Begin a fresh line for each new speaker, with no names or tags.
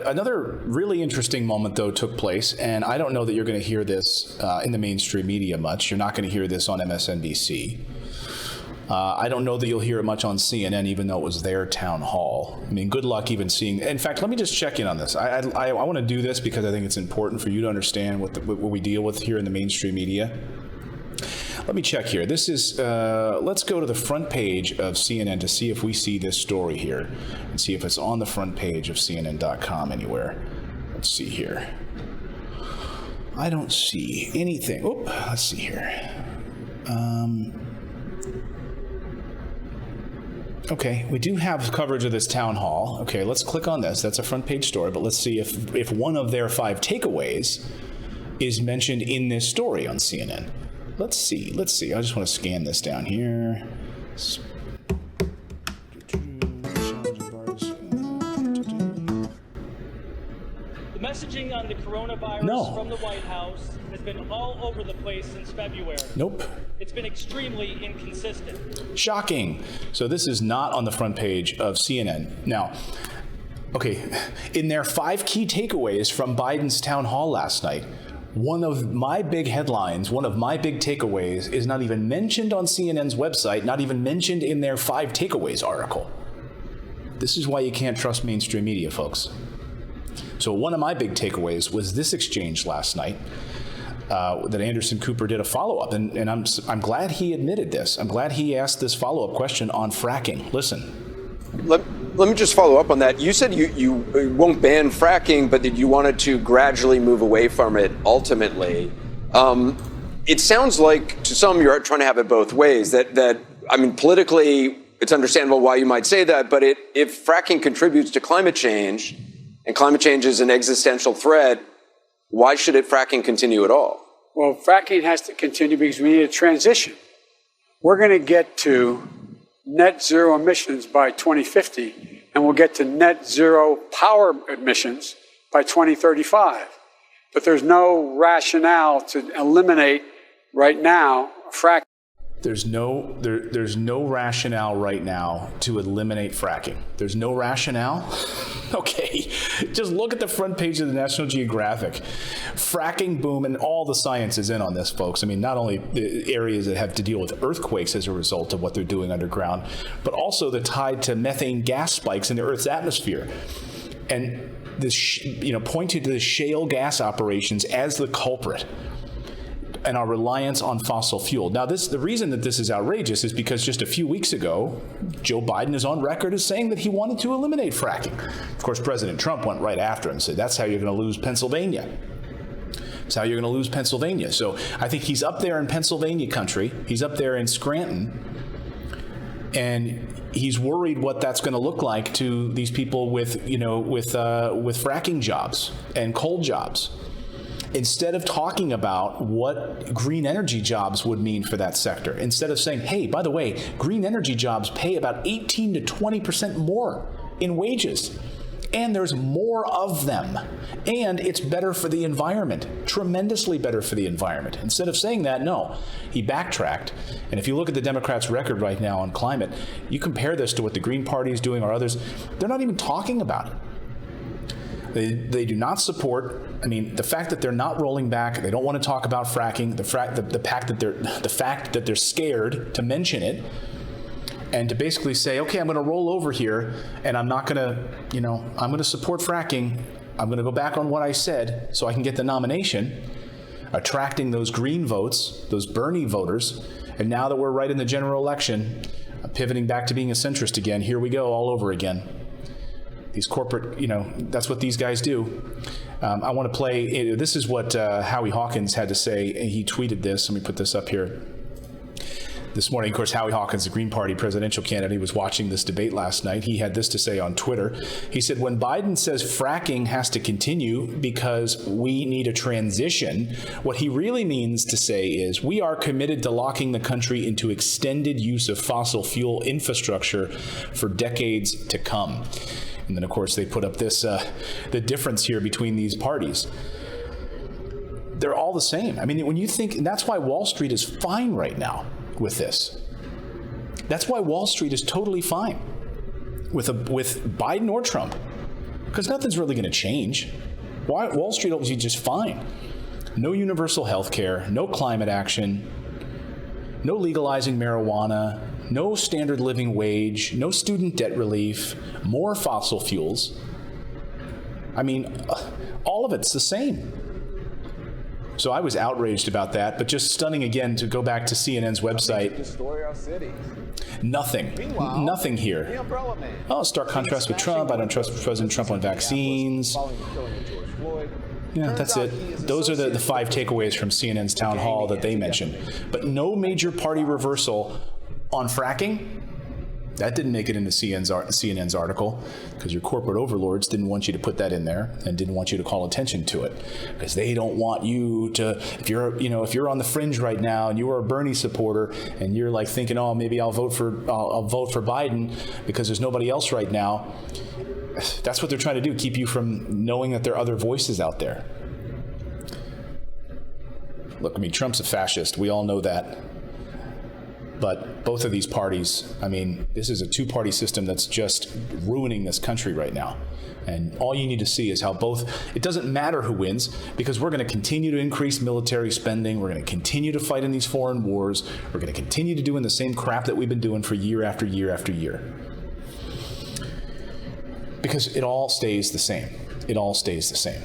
another really interesting moment, though, took place, and I don't know that you're going to hear this in the mainstream media much. You're not going to hear this on MSNBC. I don't know that you'll hear it much on CNN, even though it was their town hall. I mean, good luck even seeing. In fact, let me just check in on this. I want to do this because I think it's important for you to understand what we deal with here in the mainstream media. Let me check here. This is, let's go to the front page of CNN to see if we see this story here and see if it's on the front page of CNN.com anywhere. Let's see here. I don't see anything. Oh, let's see here. Okay, we do have coverage of this town hall. Okay, let's click on this. That's a front page story, but let's see if one of their 5 takeaways is mentioned in this story on CNN. Let's see. I just want to scan this down here.
The messaging on the coronavirus from the White House has been all over the place since February.
Nope.
It's been extremely inconsistent.
Shocking. So this is not on the front page of CNN. Now, okay, in their 5 key takeaways from Biden's town hall last night, one of my big headlines, one of my big takeaways is not even mentioned on CNN's website, not even mentioned in their 5 takeaways article. This is why you can't trust mainstream media, folks. So one of my big takeaways was this exchange last night that Anderson Cooper did a follow-up, and I'm glad he admitted this. I'm glad he asked this follow-up question on fracking. Listen.
Let me just follow up on that. You said you won't ban fracking, but that you wanted to gradually move away from it ultimately. It sounds like to some you're trying to have it both ways. That I mean, politically, it's understandable why you might say that, but if fracking contributes to climate change, and climate change is an existential threat, why should fracking continue at all?
Well, fracking has to continue because we need a transition. We're going to get to net zero emissions by 2050, and we'll get to net zero power emissions by 2035. But there's no rationale to eliminate right now fracking.
There's no rationale right now to eliminate fracking. There's no rationale? Okay, just look at the front page of the National Geographic. Fracking boom, and all the science is in on this, folks. I mean, not only the areas that have to deal with earthquakes as a result of what they're doing underground, but also the tied to methane gas spikes in the Earth's atmosphere. And this, pointed to the shale gas operations as the culprit and our reliance on fossil fuel. Now, the reason that this is outrageous is because just a few weeks ago, Joe Biden is on record as saying that he wanted to eliminate fracking. Of course, President Trump went right after him and said, that's how you're going to lose Pennsylvania. That's how you're going to lose Pennsylvania. So I think he's up there in Pennsylvania country. He's up there in Scranton. And he's worried what that's going to look like to these people with fracking jobs and coal jobs. Instead of talking about what green energy jobs would mean for that sector, instead of saying, hey, by the way, green energy jobs pay about 18 to 20% more in wages, and there's more of them, and it's better for the environment, tremendously better for the environment. Instead of saying that, no, he backtracked. And if you look at the Democrats' record right now on climate, you compare this to what the Green Party is doing or others, they're not even talking about it. They do not support. I mean, the fact that they're not rolling back, they don't want to talk about fracking. The fact that they're scared to mention it, and to basically say, okay, I'm going to roll over here, and I'm not going to, I'm going to support fracking. I'm going to go back on what I said, so I can get the nomination, attracting those green votes, those Bernie voters. And now that we're right in the general election, pivoting back to being a centrist again. Here we go, all over again. These corporate, that's what these guys do. I want to play, this is what Howie Hawkins had to say. He tweeted this. Let me put this up here. This morning, of course, Howie Hawkins, the Green Party presidential candidate, was watching this debate last night. He had this to say on Twitter. He said, when Biden says fracking has to continue because we need a transition, what he really means to say is we are committed to locking the country into extended use of fossil fuel infrastructure for decades to come. And then, of course, they put up this, the difference here between these parties. They're all the same. I mean, when you think, and that's why Wall Street is fine right now with this. That's why Wall Street is totally fine with Biden or Trump. Because nothing's really going to change. Wall Street will be just fine. No universal health care, no climate action, no legalizing marijuana, no standard living wage, no student debt relief, more fossil fuels. I mean, all of it's the same. So I was outraged about that, but just stunning again to go back to CNN's website.
Destroy our cities.
Nothing.
Meanwhile,
Nothing here.
The umbrella man.
Oh, stark contrast with Trump. I don't trust President Trump on vaccines.
Following the killing of George Floyd.
Yeah, that's it. Those are the 5 takeaways from CNN's town hall that they mentioned. But no major party reversal on fracking. That didn't make it into CNN's article because your corporate overlords didn't want you to put that in there and didn't want you to call attention to it because they don't want you to. If you're on the fringe right now and you are a Bernie supporter and you're like thinking, oh, maybe I'll vote for Biden because there's nobody else right now. That's what they're trying to do, keep you from knowing that there are other voices out there. Look, I mean, Trump's a fascist. We all know that. But both of these parties, I mean, this is a 2-party system that's just ruining this country right now. And all you need to see is how it doesn't matter who wins, because we're going to continue to increase military spending. We're going to continue to fight in these foreign wars. We're going to continue to do the same crap that we've been doing for year after year after year. Because it all stays the same. It all stays the same.